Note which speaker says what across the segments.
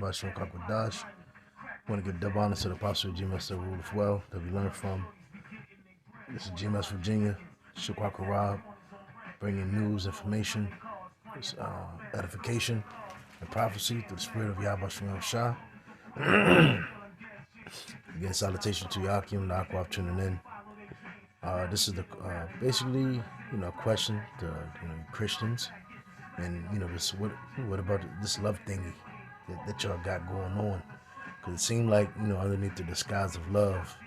Speaker 1: Yahweh Shem Kakwadash. Want to give double honor to the apostle of GMS that ruleth well, that we learn from. This is GMS Virginia, Shaquaka Rob, bringing news, information, edification, and prophecy through the spirit of Yahweh Shem Shah. Again, salutation to Yakim, the Aqua tuning in. This is the basically, a question to Christians, and this what about this love thingy that y'all got going on? Because it seemed like underneath the disguise of love,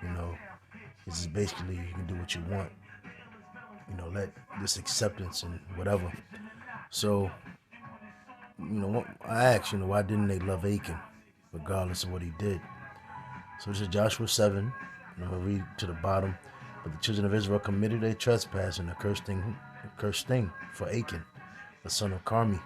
Speaker 1: this is basically you can do what you want, let this acceptance and whatever. So, I asked, why didn't they love Achan, regardless of what he did? So this is Joshua 7, and I'm going to read to the bottom. But the children of Israel committed a trespass and a cursed thing for Achan, the son of Carmi,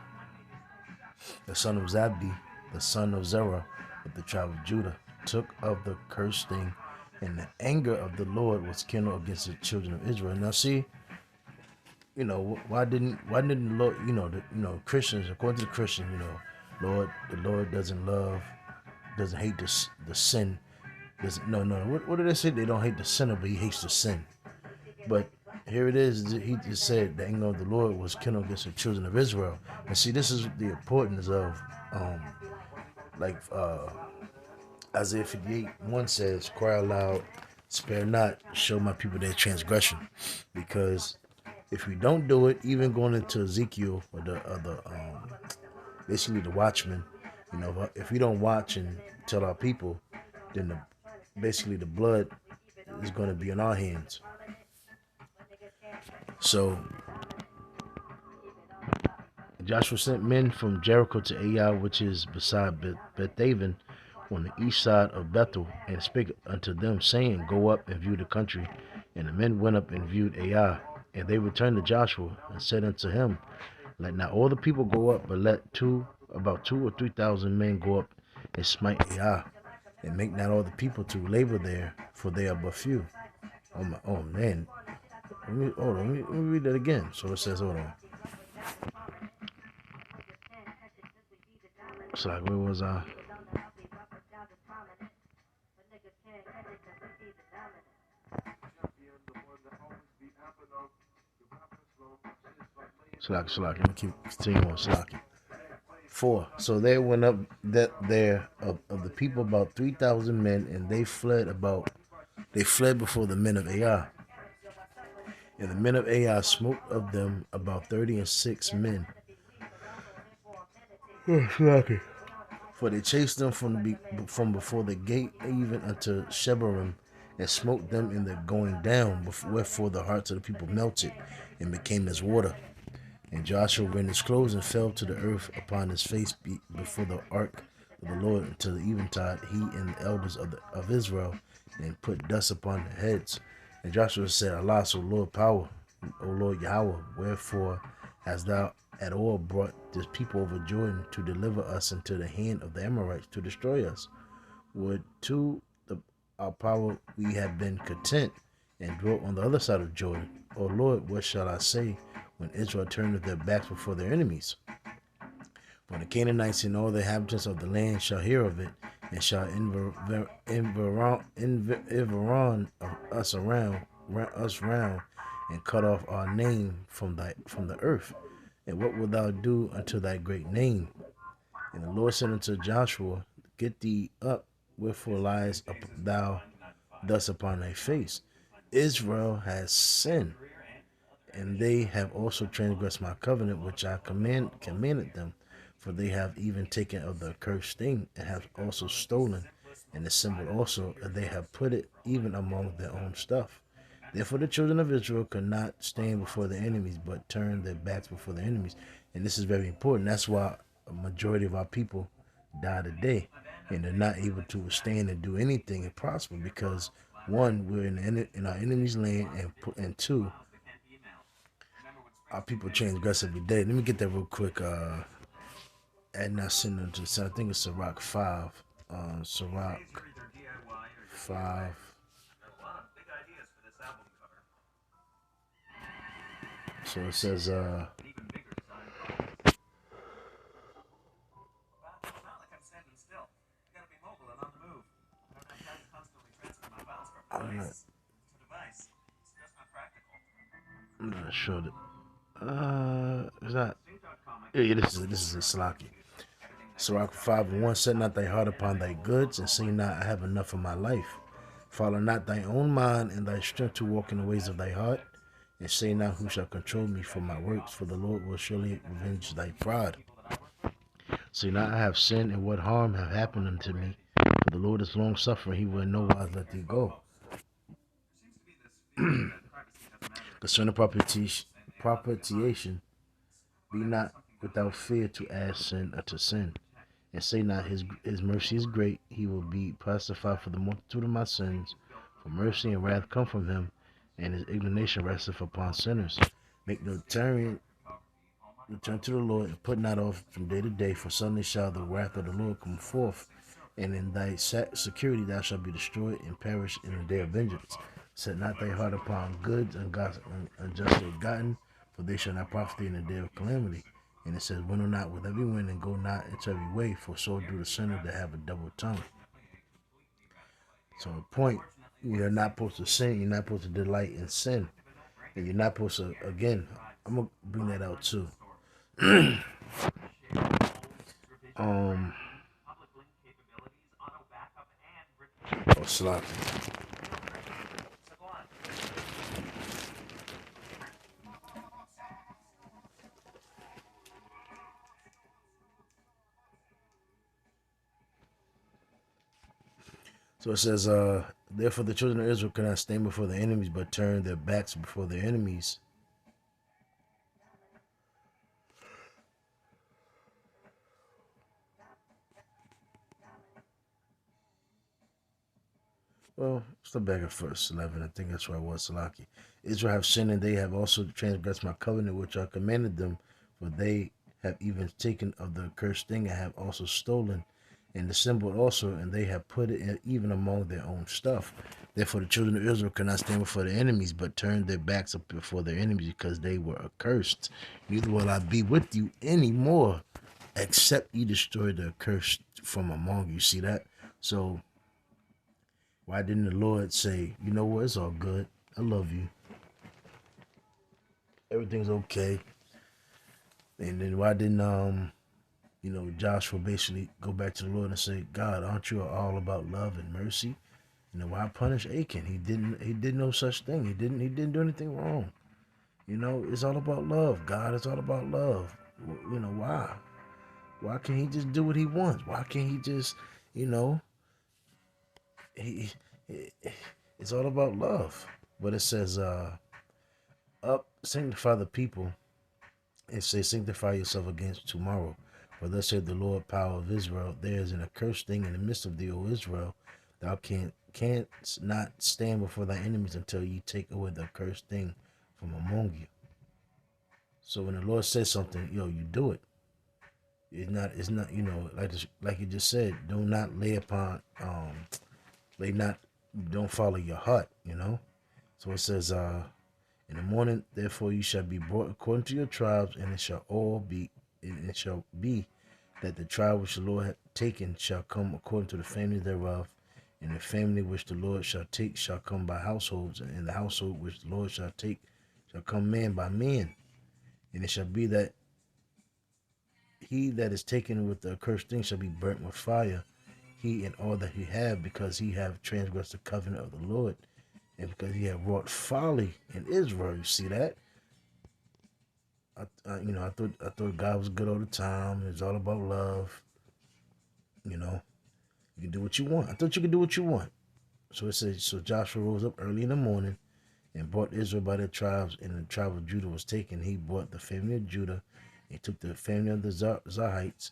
Speaker 1: the son of Zabdi, the son of Zerah, of the tribe of Judah, took of the cursed thing, and the anger of the Lord was kindled against the children of Israel. Now see, why didn't the Lord, Christians, according to the Christian, the Lord doesn't hate the sin. No. What did they say? They don't hate the sinner, but he hates the sin. But here it is. He just said the anger of the Lord was kindled against the children of Israel. And see, this is the importance of, Isaiah 58:1 says, "Cry aloud, spare not, show my people their transgression." Because if we don't do it, even going into Ezekiel or basically the watchman, if we don't watch and tell our people, then basically the blood is going to be in our hands. So Joshua sent men from Jericho to Ai, which is beside Bethaven, on the east side of Bethel, and spake unto them, saying, Go up and view the country. And the men went up and viewed Ai. And they returned to Joshua and said unto him, Let not all the people go up, but let about 2,000 or 3,000 men go up and smite Ai, and make not all the people to labor there, for they are but few. Oh man. Let me read that again. So it says, hold on. So like, where was I? Salaki. Let me keep continuing on Salaki. 4. So there went up of the people about 3,000 men, and they fled before the men of Ai. And the men of Ai smote of them about 36 men. For they chased them from before the gate even unto Shebarim, and smote them in the going down, wherefore the hearts of the people melted, and became as water. And Joshua rent his clothes and fell to the earth upon his face before the ark of the Lord until the eventide, he and the elders of Israel, and put dust upon their heads. And Joshua said, Alas, O Lord power, O Lord Yahweh, wherefore hast thou at all brought this people over Jordan to deliver us into the hand of the Amorites to destroy us? Would to our power we have been content and dwelt on the other side of Jordan. O Lord, what shall I say when Israel turneth their backs before their enemies? When the Canaanites and all the inhabitants of the land shall hear of it, and shall environ us round, and cut off our name from the earth. And what wilt thou do unto thy great name? And the Lord said unto Joshua, Get thee up, wherefore liest thou thus upon thy face? Israel has sinned, and they have also transgressed my covenant which I commanded them. For they have even taken of the accursed thing, and have also stolen, and assembled also, and they have put it even among their own stuff. Therefore the children of Israel could not stand before their enemies, but turned their backs before their enemies. And this is very important. That's why a majority of our people die today, and they're not able to withstand and do anything and prosper, because one, we're in our enemy's land, and two, our people transgress every day. Let me get that real quick. And not send them to, I think it's Sirach 5. Sirach 5. So it says, I'm not sure. It's not. Yeah, this is a Salaki. Sirach 5:1, set not thy heart upon thy goods, and say not, I have enough of my life. Follow not thy own mind and thy strength to walk in the ways of thy heart, and say not, who shall control me for my works, for the Lord will surely revenge thy pride. Say not, I have sinned, and what harm have happened unto me? For the Lord is long suffering, he will in no wise let thee go. Concerning propitiation, be not without fear to add sin unto sin. And say not, his mercy is great, he will be pacified for the multitude of my sins. For mercy and wrath come from him, and his indignation resteth upon sinners. Make no return to the Lord, and put not off from day to day, for suddenly shall the wrath of the Lord come forth, and in thy security thou shalt be destroyed and perish in the day of vengeance. Set not thy heart upon goods unjustly gotten, for they shall not profit thee in the day of calamity. And it says, winnow not with every wind, and go not into every way, for so do the sinners that have a double tongue. So the point, you're not supposed to sin, you're not supposed to delight in sin. And you're not supposed to, again, I'm going to bring that out too. Slack. So it says, therefore the children of Israel cannot stand before their enemies, but turn their backs before their enemies. Well, step back at verse 11. I think that's where I was, Salaki. Israel have sinned, and they have also transgressed my covenant, which I commanded them, for they have even taken of the accursed thing, and have also stolen, and dissembled also, and they have put it in, even among their own stuff. Therefore the children of Israel cannot stand before their enemies, but turn their backs up before their enemies, because they were accursed. Neither will I be with you any more, except you destroy the accursed from among you. See that? So why didn't the Lord say, you know what, it's all good. I love you. Everything's okay. And then why didn't Joshua basically go back to the Lord and say, God, aren't you all about love and mercy? Why punish Achan? He did no such thing. He didn't do anything wrong. It's all about love. God, it's all about love. Why? Why can't he just do what he wants? Why can't he just, he it's all about love. But it says, up, sanctify the people, and say, sanctify yourself against tomorrow. For thus said the Lord, power of Israel, there is an accursed thing in the midst of thee, O Israel. Thou canst not stand before thy enemies until you take away the accursed thing from among you. So when the Lord says something, you do it. It's not, like you just said, do not don't follow your heart. So it says, in the morning, therefore, you shall be brought according to your tribes, and it shall be that the tribe which the Lord hath taken shall come according to the family thereof, and the family which the Lord shall take shall come by households, and the household which the Lord shall take shall come man by man. And it shall be that he that is taken with the accursed thing shall be burnt with fire, he and all that he have, because he have transgressed the covenant of the Lord, and because he have wrought folly in Israel. You see that? I thought God was good all the time. It was all about love. You can do what you want. I thought you could do what you want. So it says, so Joshua rose up early in the morning and brought Israel by their tribes, and the tribe of Judah was taken. He brought the family of Judah, and he took the family of the Zarhites,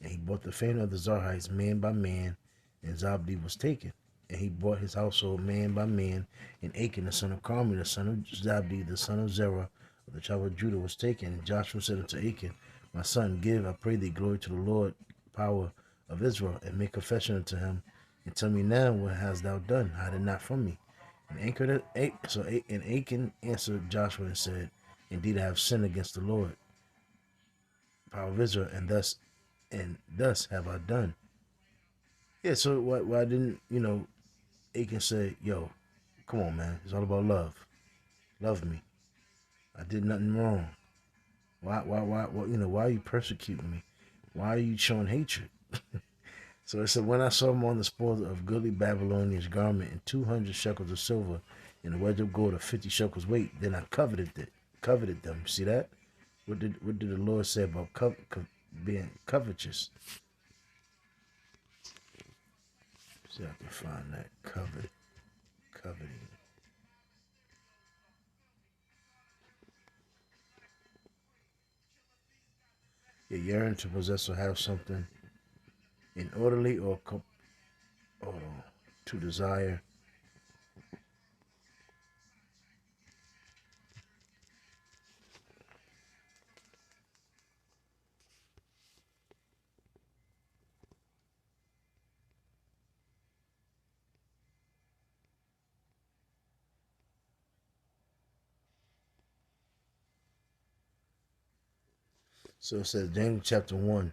Speaker 1: and he brought the family of the Zarhites man by man, and Zabdi was taken. And he brought his household man by man, and Achan the son of Carmi, the son of Zabdi, the son of Zerah, of the tribe of Judah was taken. And Joshua said unto Achan, my son, give, I pray thee, glory to the Lord, power of Israel, and make confession unto him, and tell me now, what hast thou done? Hide it not from me. And Achan answered Joshua and said, indeed I have sinned against the Lord, power of Israel, and thus have I done. Yeah, so why didn't Achan say, yo, come on, man, it's all about love. Love me. I did nothing wrong. Why are you persecuting me? Why are you showing hatred? So it said, when I saw him on the spoil of goodly Babylonian's garment and 200 shekels of silver and a wedge of gold of 50 shekels weight, then I coveted them. See that? What did the Lord say about being covetous? See if I can find that coveting. You yearn to possess or have something inorderly or to desire. So it says, James chapter 1.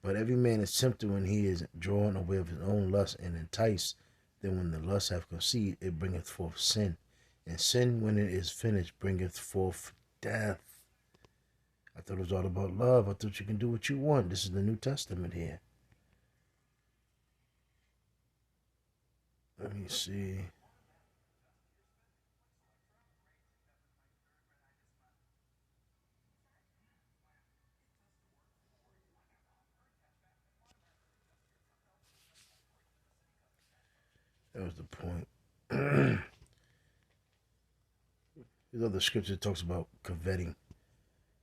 Speaker 1: But every man is tempted when he is drawn away of his own lust and enticed. Then when the lust hath conceived, it bringeth forth sin. And sin, when it is finished, bringeth forth death. I thought it was all about love. I thought you can do what you want. This is the New Testament here. Let me see. That was the point. This other scripture talks about coveting.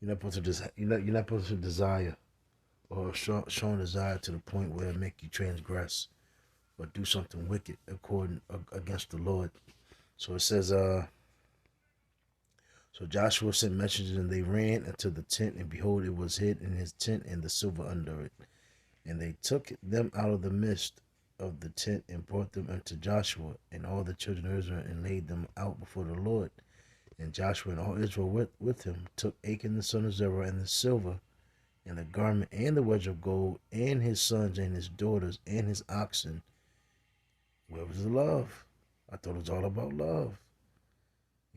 Speaker 1: You're not supposed to you're not supposed to desire or showing desire to the point where it make you transgress or do something wicked against the Lord. So it says, so Joshua sent messengers, and they ran into the tent, and behold, it was hid in his tent, and the silver under it. And they took them out of the midst of the tent, and brought them unto Joshua and all the children of Israel, and laid them out before the Lord. And Joshua and all Israel with him took Achan the son of Zerah, and the silver, and the garment, and the wedge of gold, and his sons, and his daughters, and his oxen. Where was the love? I thought it was all about love.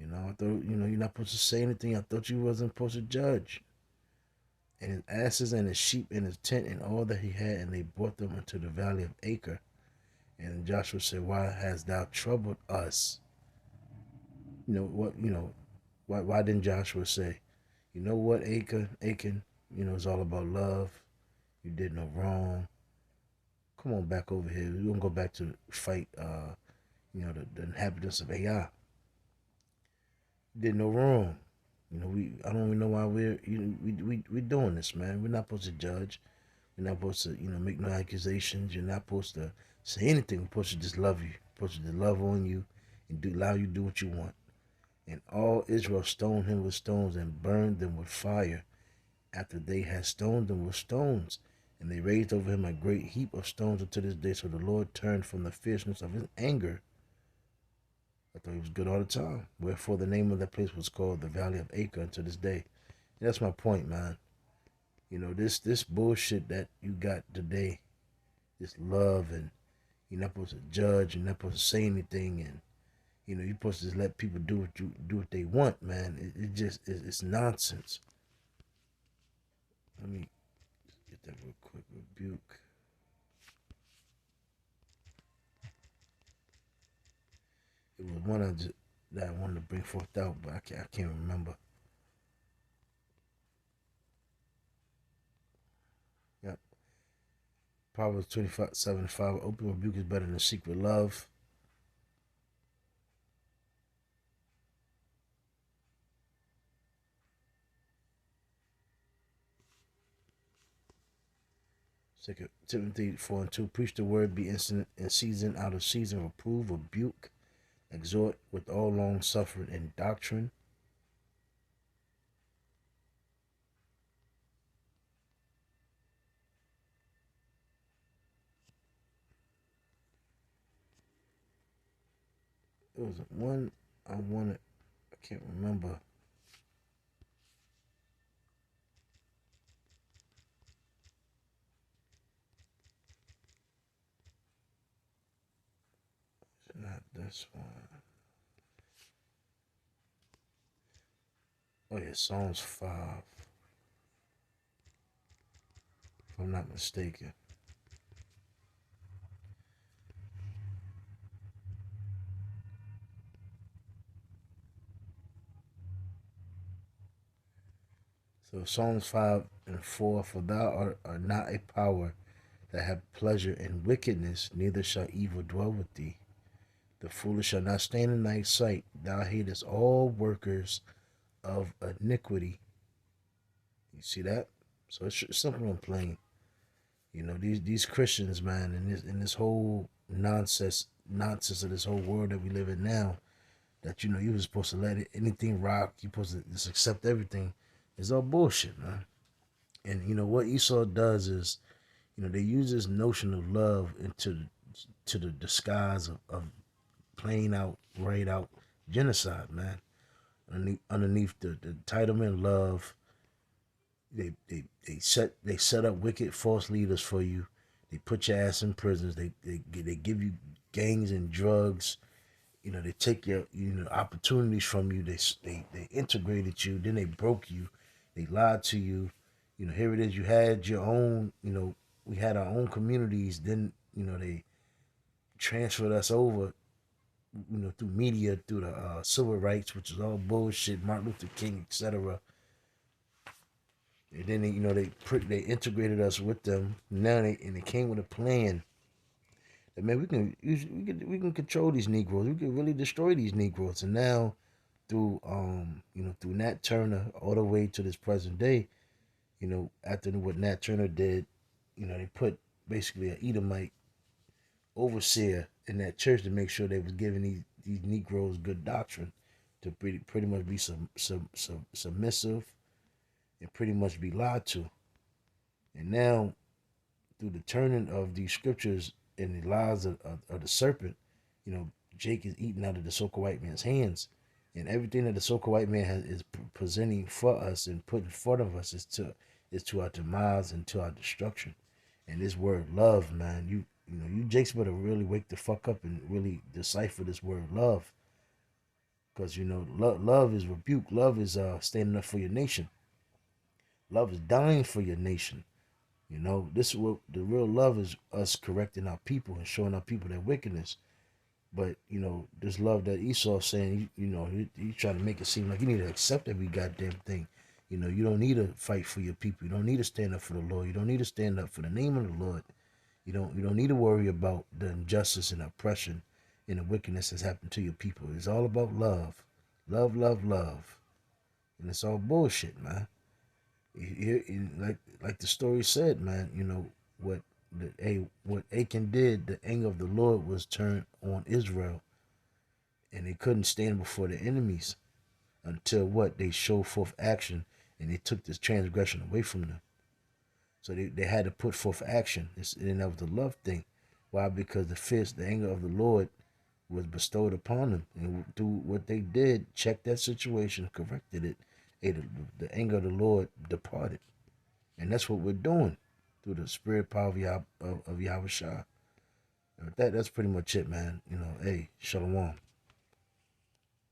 Speaker 1: I thought, you're not supposed to say anything. I thought you wasn't supposed to judge. And his asses and his sheep and his tent and all that he had, and they brought them into the valley of Acre. And Joshua said, why hast thou troubled us? Why didn't Joshua say, you know what, Achan, it's all about love. You did no wrong. Come on back over here. We're gonna go back to fight the inhabitants of Ai. Did no wrong. I don't even know why we're doing this, man. We're not supposed to judge. We're not supposed to, make no accusations. You're not supposed to say anything. We're supposed to just love you. We're supposed to just love on you and allow you to do what you want. And all Israel stoned him with stones and burned them with fire after they had stoned them with stones. And they raised over him a great heap of stones unto this day. So the Lord turned from the fierceness of his anger. I thought he was good all the time. Wherefore the name of that place was called the Valley of Acre unto this day. And that's my point, man. This bullshit that you got today, this love, and you're not supposed to judge, you're not supposed to say anything, and you're supposed to just let people do what they want, man. It's nonsense. Let me get that real quick. Rebuke. It was one that I wanted to bring forth out, but I can't remember. Yep. Proverbs 27:5. Open rebuke is better than secret love. Second Timothy 4:2. Preach the word, be instant in season, out of season, reprove, rebuke, exhort with all long suffering and doctrine. It was one I wanted. I can't remember. It's not this one. Oh yeah, Psalms 5, if I'm not mistaken. So Psalms 5 and 4, for thou art not a power that have pleasure in wickedness, neither shall evil dwell with thee. The foolish shall not stand in thy sight. Thou hatest all workers of iniquity. You see that? So it's simple and plain. You know, these Christians, man, in this whole nonsense of this whole world that we live in now, that you were supposed to let anything rock, you supposed to just accept everything, is all bullshit, man. And what Esau does is, they use this notion of love to the disguise of playing out, right out genocide, man. Underneath the entitlement love, they set up wicked false leaders for you. They put your ass in prisons. They give you gangs and drugs. They take your opportunities from you. They integrated you. Then they broke you. They lied to you. Here it is. You had your own. We had our own communities. Then they transferred us over. Through media, through the civil rights, which is all bullshit. Martin Luther King, etc. And then they integrated us with them. Now they came with a plan that, man, we can control these Negroes. We can really destroy these Negroes. And now through Nat Turner all the way to this present day, after what Nat Turner did, they put basically an Edomite overseer in that church to make sure they was giving these Negroes good doctrine to pretty much be submissive and pretty much be lied to. And now, through the turning of these scriptures and the lies of the serpent, Jake is eating out of the so-called white man's hands. And everything that the so-called white man is presenting for us and putting in front of us is to our demise and to our destruction. And this word love, man, you Jakes better really wake the fuck up and really decipher this word love. Because love is rebuke. Love is standing up for your nation. Love is dying for your nation. This is what the real love is: us correcting our people and showing our people their wickedness. But this love that Esau's saying, he's trying to make it seem like you need to accept every goddamn thing. You don't need to fight for your people. You don't need to stand up for the Lord. You don't need to stand up for the name of the Lord. You don't need to worry about the injustice and oppression and the wickedness that's happened to your people. It's all about love. Love, love, love. And it's all bullshit, man. Like the story said, man, what Achan did, the anger of the Lord was turned on Israel, and they couldn't stand before the enemies until what they showed forth action, and they took this transgression away from them. So they had to put forth action, and that was the love thing. Why? Because the anger of the Lord was bestowed upon them, and through what they did, checked that situation, corrected it, the anger of the Lord departed. And that's what we're doing through the spirit power of Yahweh Shah. That's pretty much it, man. Hey, Shalom.